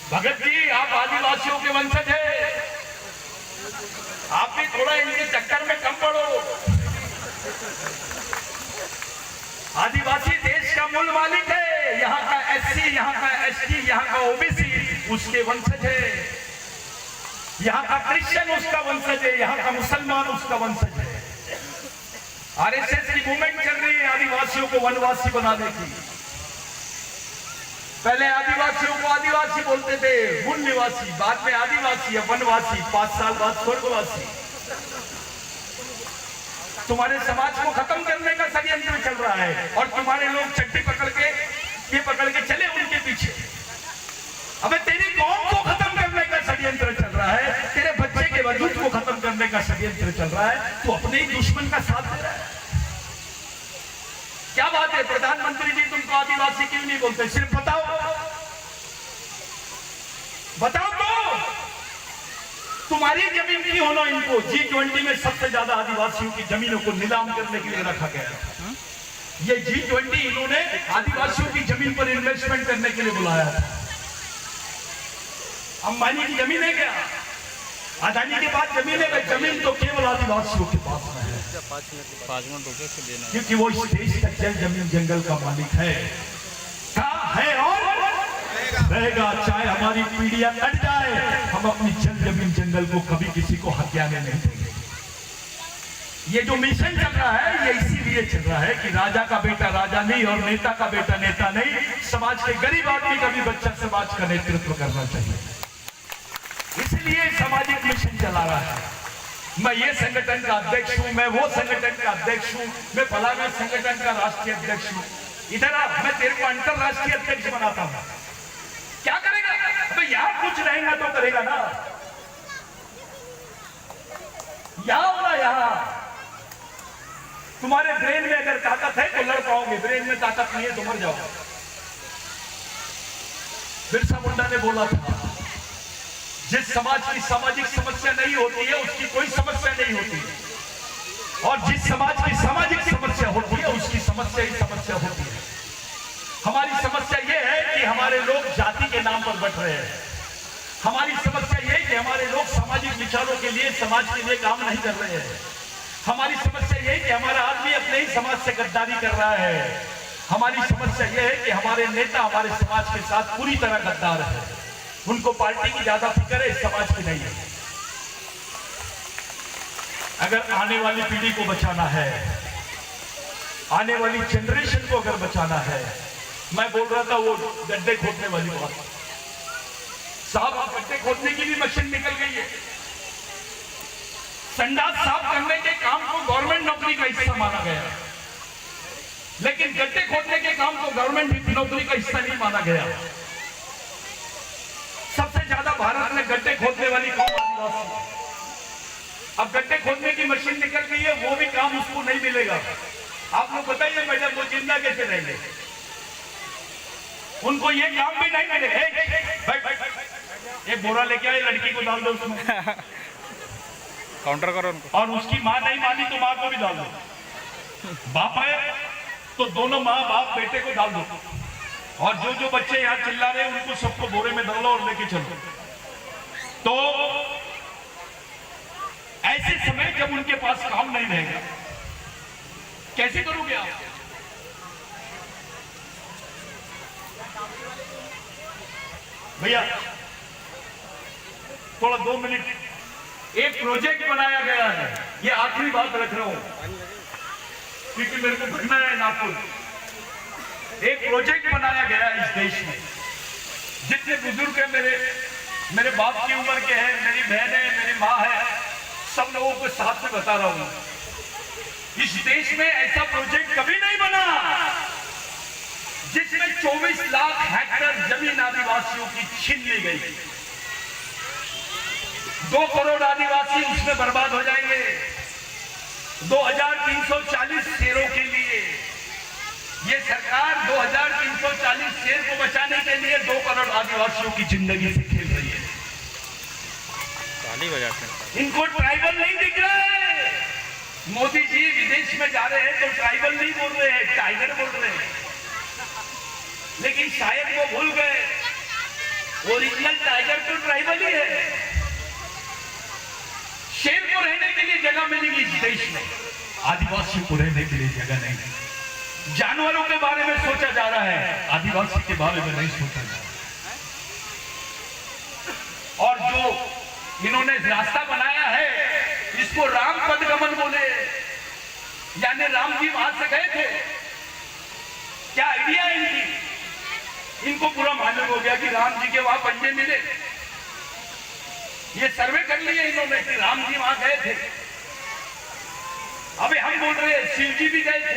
भगत जी, आप आदिवासियों के वंशज हैं, आप भी थोड़ा इनके चक्कर में कम पड़ो। आदिवासी देश का मूल मालिक है, यहाँ का एससी, यहाँ का एसटी, यहाँ का ओबीसी उसके वंशज है, यहाँ का क्रिश्चियन उसका वंशज है, यहाँ का मुसलमान उसका वंशज है। आरएसएस की मूवमेंट चल रही है आदिवासियों को वनवासी बनाने की। पहले आदिवासियों को आदिवासी बोलते थे, मूल निवासी, बाद में आदिवासी, वनवासी, 5 साल बाद स्वर्गवासी। तुम्हारे समाज को खत्म करने का षड्यंत्र चल रहा है और तुम्हारे लोग चट्टी पकड़ के चले उनके पीछे। अबे तेरी कौम को खत्म करने का षड्यंत्र चल रहा है, तेरे बच्चे के वजूद को खत्म करने का षड्यंत्र चल रहा है, तो अपने ही दुश्मन का साथ दे रहा है। क्या बात है प्रधानमंत्री जी, तुमको आदिवासी क्यों नहीं बोलते? सिर्फ बताओ तो तुम्हारी जमीन की होना। इनको G20 में सबसे ज्यादा आदिवासियों की जमीनों को नीलाम करने के लिए रखा गया था। ये G20 इन्होंने आदिवासियों की जमीन पर इन्वेस्टमेंट करने के लिए बुलाया था। अंबानी की जमीन है क्या? अदानी के पास जमीन है? जमीन तो केवल आदिवासियों के पास है, 5 मिनट रुके फिर देना, क्योंकि वो इस देश का जल जमीन जंगल का मालिक है। कहा है और रहेगा, चाहे हमारी पीढ़ियां कट जाए, हम अपनी जल जमीन जंगल को कभी किसी को हत्याने नहीं देंगे। ये जो मिशन चल रहा है ये इसीलिए चल रहा है कि राजा का बेटा राजा नहीं और नेता का बेटा नेता नहीं, समाज के गरीब आदमी का भी बच्चा समाज का नेतृत्व करना चाहिए। इसलिए सामाजिक मिशन चला रहा है। मैं ये संगठन का अध्यक्ष हूं, मैं वो संगठन का अध्यक्ष हूं, मैं फलाना संगठन का राष्ट्रीय अध्यक्ष हूं। इधर आ, मैं तेरे को अंतरराष्ट्रीय अध्यक्ष बनाता हूं। क्या करेगा? अबे यहां कुछ रहेगा तो करेगा ना, यहां तुम्हारे ब्रेन में अगर ताकत है तो लड़ पाओगे, ब्रेन में ताकत नहीं है तो मर जाओगे। बिरसा मुंडा ने बोला था, जिस समाज की सामाजिक समस्या नहीं होती है उसकी कोई समस्या नहीं होती है। और जिस समाज की सामाजिक समस्या होती है उसकी समस्या ही समस्या होती है। हमारी समस्या यह है कि हमारे लोग जाति के नाम पर बट रहे हैं। हमारी समस्या यह है कि हमारे लोग सामाजिक विचारों के लिए, समाज के लिए काम नहीं कर रहे हैं। हमारी समस्या यह है कि हमारा आदमी अपने ही समाज से गद्दारी कर रहा है। हमारी समस्या यह है कि हमारे नेता हमारे समाज के साथ पूरी तरह गद्दार है। उनको पार्टी की ज्यादा फिक्र है, समाज की नहीं है। अगर आने वाली पीढ़ी को बचाना है, आने वाली जनरेशन को अगर बचाना है, मैं बोल रहा था वो गड्ढे खोदने वाली बात। साहब, गड्ढे खोदने की भी मशीन निकल गई है। संडास साफ करने के काम को गवर्नमेंट नौकरी का हिस्सा माना गया, लेकिन गड्ढे खोदने के काम को गवर्नमेंट नौकरी का हिस्सा नहीं माना गया। सबसे ज्यादा भारत में गड्ढे खोदने वाली कौन? आदिवासी। अब गड्ढे खोदने की मशीन निकल गई है, वो भी काम उसको नहीं मिलेगा। आप लोग बताइए मैडम, वो जिंदा कैसे रहेंगे? उनको ये काम भी नहीं मिलेगा। एक बोरा लेके आए, लड़की को डाल दो उसमें, काउंटर करो उनको। और उसकी माँ नहीं मानी तो माँ को भी डाल दो। बाप है तो दोनों माँ बाप बेटे को डाल दो, और जो जो बच्चे यहाँ चिल्ला रहे हैं उनको सबको बोरे में डालो और लेके चलो। तो ऐसे समय जब उनके पास काम नहीं रहेगा, कैसे करोगे आप? भैया थोड़ा 2 मिनट। एक प्रोजेक्ट बनाया गया है, ये आखिरी बात रख रहा हूं क्योंकि मेरे को भरना है नागपुर। एक प्रोजेक्ट बनाया गया है इस देश में। जितने बुजुर्ग हैं, मेरे बाप की उम्र के हैं, मेरी बहन है, मेरी माँ है, सब लोगों को साथ में बता रहा हूं, इस देश में ऐसा प्रोजेक्ट कभी नहीं बना जिसमें 24 लाख हेक्टेयर जमीन आदिवासियों की छीन ली गई। 2 करोड़ आदिवासी उसमें बर्बाद हो जाएंगे। 2340 शेरों के लिए ये सरकार 2340 शेर को बचाने के लिए 2 करोड़ आदिवासियों की जिंदगी से खेल रही है। ताली बजाते हैं। इनको ट्राइबल नहीं दिख रहा है। मोदी जी विदेश में जा रहे हैं तो ट्राइबल नहीं बोल रहे हैं, टाइगर बोल रहे हैं। लेकिन शायद वो भूल गए, ओरिजिनल टाइगर तो ट्राइबल ही है। शेर को रहने के लिए जगह मिलेगी इस देश में, आदिवासियों को रहने के लिए जगह नहीं। जानवरों के बारे में सोचा जा रहा है, आदिवासी के बारे में नहीं सोचा जा रहा। और जो इन्होंने रास्ता बनाया है, इसको राम पदगमन बोले, यानी राम जी वहां से गए थे। क्या आइडिया है इनकी? इनको पूरा मालूम हो गया कि राम जी के वहां पंजे मिले। ये सर्वे कर लिए इन्होंने कि राम जी वहां गए थे। अबे हम बोल रहे हैं शिव जी भी गए थे,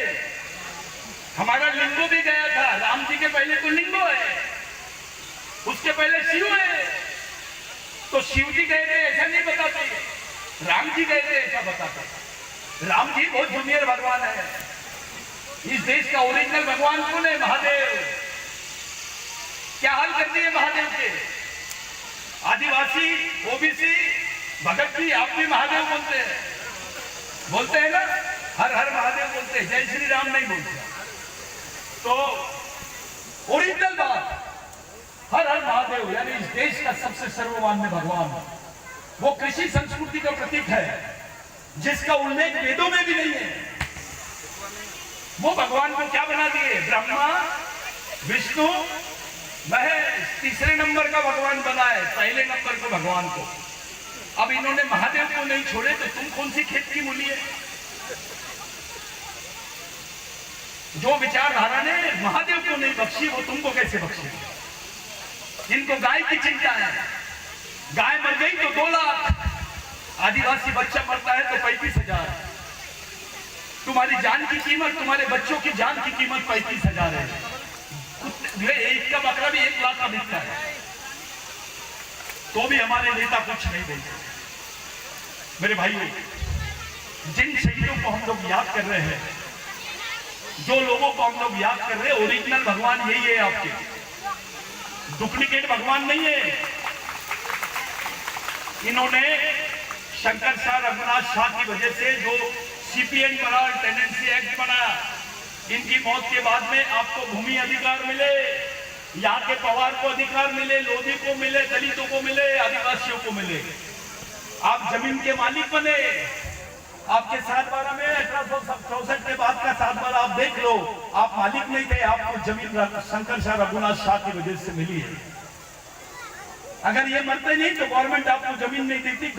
हमारा लिंगो भी गया था। राम जी के पहले तो लिंगो है, उसके पहले शिव है। तो शिव जी गए थे ऐसा नहीं बताते, राम जी गए थे ऐसा बताते। राम जी बहुत जूनियर भगवान है। इस देश का ओरिजिनल भगवान कौन है? महादेव। क्या हाल कर दिए महादेव के? आदिवासी, ओबीसी, भगत जी, आप भी महादेव बोलते हैं ना? हर हर महादेव बोलते हैं, जय श्री राम नहीं बोलते। तो ओरिजिनल बात, हर हर महादेव यानी इस देश का सबसे सर्वमान्य भगवान, वो कृषि संस्कृति का प्रतीक है जिसका उल्लेख वेदों में भी नहीं है। वो भगवान को क्या बना दिए? ब्रह्मा, विष्णु, महेश, तीसरे नंबर का भगवान बनाए, पहले नंबर के भगवान को। अब इन्होंने महादेव को नहीं छोड़े तो तुम कौन सी खेत की मूली है? जो विचारधारा ने महादेव को नहीं बख्शी वो तुमको कैसे बख्शे? इनको गाय की चिंता है। गाय मर गई तो 2 लाख, आदिवासी बच्चा मरता है तो 35,000। तुम्हारी जान की कीमत, तुम्हारे बच्चों की जान की कीमत 35,000 है। एक का बकरा भी 1 लाख का बिकता है, तो भी हमारे नेता कुछ नहीं बोलते। मेरे भाइयों, जिन शहीदों को हम लोग याद कर रहे हैं, जो लोगों को हम लोग याद कर रहे हैं, ओरिजिनल भगवान यही है आपके, डुप्लीकेट भगवान नहीं है। इन्होंने शंकर शाह, रघुनाथ शाह की वजह से जो सीपीएन बरार टेनेंसी एक्ट बनाया। इनकी मौत के बाद में आपको भूमि अधिकार मिले, यहाँ के पवार को अधिकार मिले, लोधी को मिले, दलितों को मिले, आदिवासियों को मिले। आप जमीन के मालिक बने। आपके 7/12 में 1864 के बाद का 7/12 आप देख लो, आप मालिक नहीं थे, आपको जमीन शंकर शाह रघुनाथ शाह की वजह से मिली है। अगर ये मरते नहीं तो गवर्नमेंट आपको जमीन नहीं देती।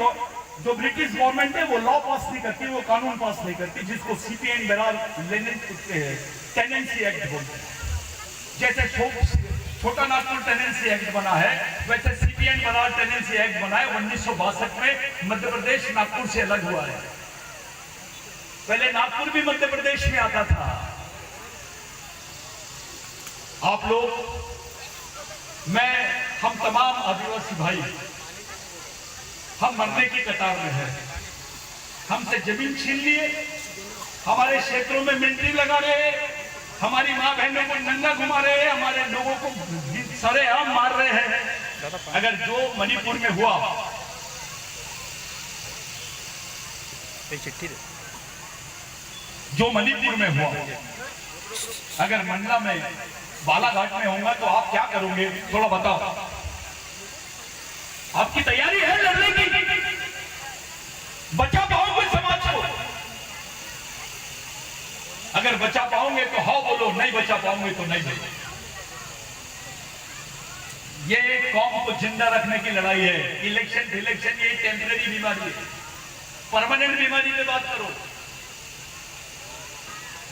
जो ब्रिटिश गवर्नमेंट है वो लॉ पास नहीं करती, वो कानून पास नहीं करती, जिसको सीपीएन बरार टेनेंसी एक्ट बोलते हैं। जैसे छोटा नागपुर टेनेंसी एक्ट बना है, वैसे सीपीएन बरार टेनेंसी एक्ट बना है। 1962 में मध्य प्रदेश नागपुर से अलग हुआ है। पहले नागपुर भी मध्य प्रदेश में आता था। आप लोग, मैं, हम तमाम आदिवासी भाई, हम मरने की कतार में हैं। हमसे जमीन छीन लिए, हमारे क्षेत्रों में मिलिट्री लगा रहे, हमारी माँ बहनों को नंगा घुमा रहे हैं, हमारे लोगों को सरेआम मार रहे हैं। अगर जो मणिपुर में हुआ, चिट्ठी जो मणिपुर में हुआ, अगर मंडला में, बालाघाट में होगा तो आप क्या करोगे? थोड़ा बताओ। आपकी तैयारी है लड़ने की? बचा पाओगे समाज को? अगर बचा पाओगे तो हाँ बोलो, नहीं बचा पाओगे तो नहीं बोलो। ये कौम को जिंदा रखने की लड़ाई है। इलेक्शन ये टेम्परेरी बीमारी है। परमानेंट बीमारी पे बात करो।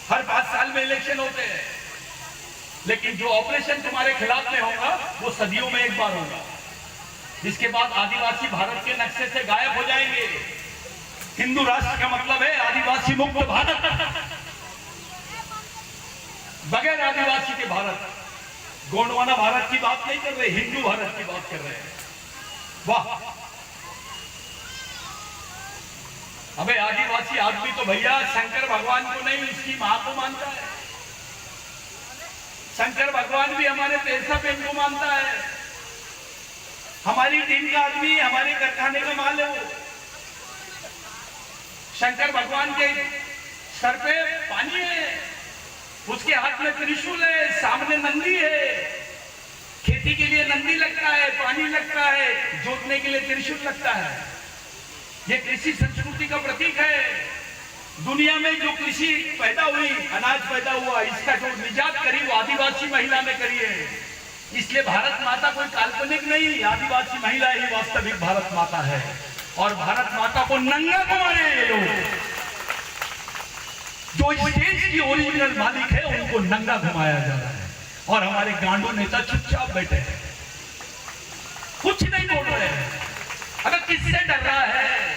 हर 5 साल में इलेक्शन होते हैं, लेकिन जो ऑपरेशन तुम्हारे खिलाफ में होगा वो सदियों में एक बार होगा। इसके बाद आदिवासी भारत के नक्शे से गायब हो जाएंगे। हिंदू राष्ट्र का मतलब है आदिवासी मुक्त भारत, बगैर आदिवासी के भारत। गोंडवाना भारत की बात नहीं कर रहे, हिंदू भारत की बात कर रहे हैं। वाह! अबे आदिवासी आदमी तो भैया शंकर भगवान को नहीं, उसकी मां को मानता है। शंकर भगवान भी हमारे पैसा पेन को मानता है। हमारी टीम का आदमी हमारे कारखाने का माल है। वो शंकर भगवान के सर पे पानी है, उसके हाथ में त्रिशूल है, सामने नंदी है। खेती के लिए नंदी लगता है, पानी लगता है, जोतने के लिए त्रिशूल लगता है। ये कृषि संस्कृति का प्रतीक है। दुनिया में जो कृषि पैदा हुई, अनाज पैदा हुआ, इसका जो निजात करी वो आदिवासी महिला ने करी है। इसलिए भारत माता कोई काल्पनिक नहीं, आदिवासी महिला ही वास्तविक भारत माता है। और भारत माता को नंगा घुमा रहे हैं ये लोग। जो इस देश की ओरिजिनल मालिक है उनको नंगा घुमाया जा रहा है, और हमारे गांडू नेता चुपचाप बैठे हैं, कुछ नहीं बोल रहे हैं। अगर किससे डर रहा है?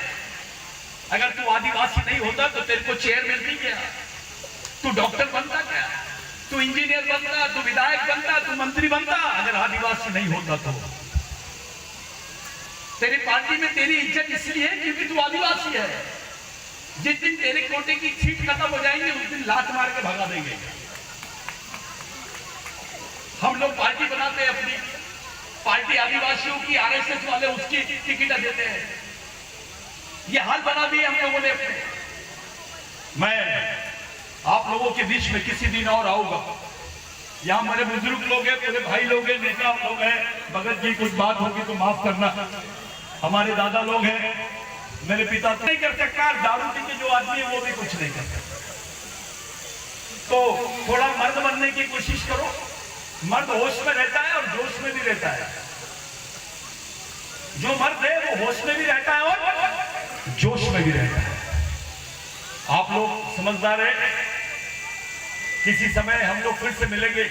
अगर तू आदिवासी नहीं होता तो तेरे को चेयर मिलती क्या? तू डॉक्टर बनता क्या? तू इंजीनियर बनता, तू विधायक बनता, तू मंत्री बनता? अगर आदिवासी नहीं होता तो तेरी पार्टी में तेरी इज्जत इसलिए है क्योंकि तू आदिवासी है। जिस दिन तेरे कोटे की सीट खत्म हो जाएंगे उस दिन लात मार के भगा देंगे। हम लोग पार्टी बनाते हैं अपनी, पार्टी आदिवासियों की, आरएसएस वाले उसकी टिकट देते हैं। ये हाल बना दिए हम लोगों ने अपने। मैं आप लोगों के बीच में किसी दिन और आऊंगा। यहाँ हमारे बुजुर्ग लोग हैं, पूरे भाई लोग हैं, नेता लोग हैं। भगत जी कुछ बात होगी तो माफ करना। हमारे दादा लोग हैं, मेरे पिता तो नहीं कर सकता। दारू पी के जो आदमी है वो भी कुछ नहीं कर सकता। तो थोड़ा मर्द बनने की कोशिश करो। मर्द होश में रहता है और जोश में भी रहता है। जो मर्द है वो होश में भी रहता है और जोश में भी रहता है। आप लोग समझदार हैं। किसी समय हम लोग फिर से मिलेंगे।